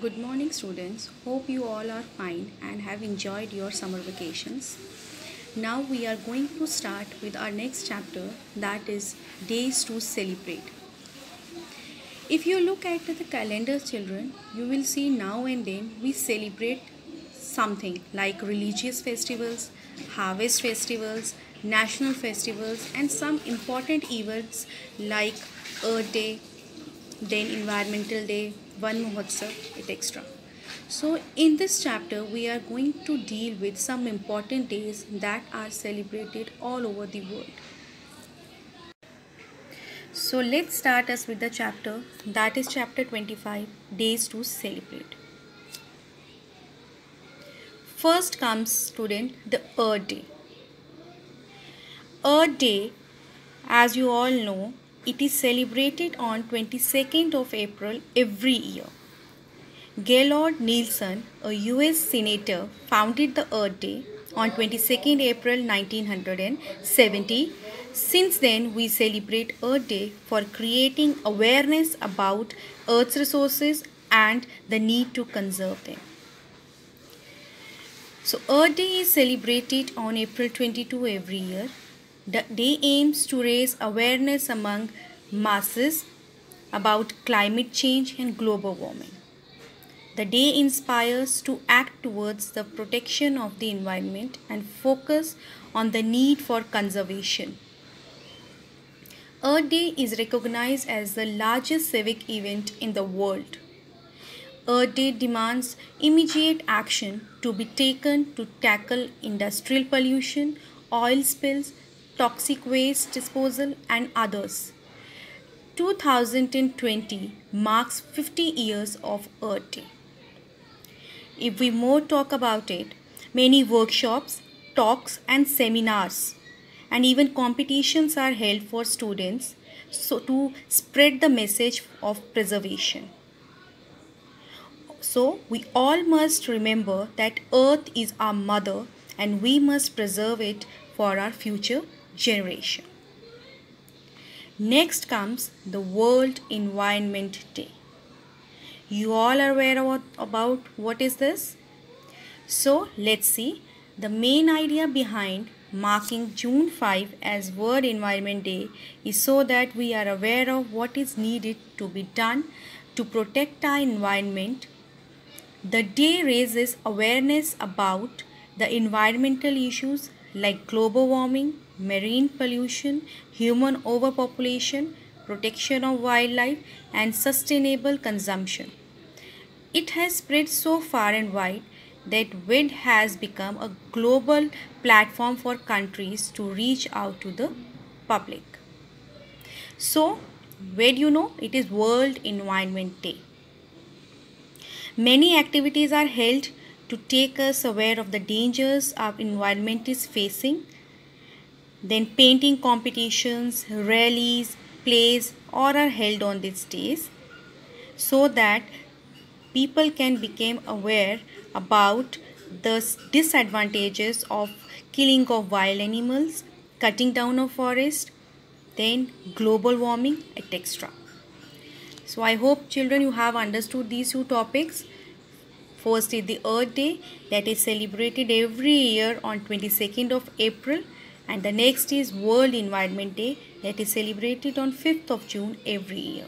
Good morning, students. Hope you all are fine and have enjoyed your summer vacations. Now we are going to start with our next chapter, that is Days to Celebrate. If you look at the calendar, children, you will see now and then we celebrate something like religious festivals, harvest festivals, national festivals, and some important events like Earth Day, then Environmental Day, Van Mahotsav, etc. So, in this chapter, we are going to deal with some important days that are celebrated all over the world. So, let's start us with the chapter that is chapter 25, Days to Celebrate. First comes, student, the Earth Day. Earth Day, as you all know, it is celebrated on 22nd of April every year. Gaylord Nielsen, a US senator, founded the Earth Day on 22nd April 1970. Since then, we celebrate Earth Day for creating awareness about Earth's resources and the need to conserve them. So, Earth Day is celebrated on April 22 every year. The day aims to raise awareness among masses about climate change and global warming. The day inspires to act towards the protection of the environment and focus on the need for conservation. Earth Day is recognized as the largest civic event in the world. Earth Day demands immediate action to be taken to tackle industrial pollution, oil spills, toxic waste disposal, and others. 2020 marks 50 years of Earth Day. If we more talk about it, many workshops, talks, and seminars, and even competitions are held for students to spread the message of preservation. So, we all must remember that Earth is our mother and we must preserve it for our future generation. Next comes the World Environment Day. You all are aware about what is this? So let's see. The main idea behind marking June 5 as World Environment Day is so that we are aware of what is needed to be done to protect our environment. The day raises awareness about the environmental issues like global warming, marine pollution, human overpopulation, protection of wildlife, and sustainable consumption. It has spread so far and wide that WED has become a global platform for countries to reach out to the public. So, WED, it is World Environment Day. Many activities are held to take us aware of the dangers our environment is facing. Then painting competitions, rallies, plays all are held on these days so that people can become aware about the disadvantages of killing of wild animals, cutting down of forest, then global warming, etc. So I hope children you have understood these two topics. First is the Earth Day that is celebrated every year on 22nd of April, and the next is World Environment Day that is celebrated on 5th of June every year.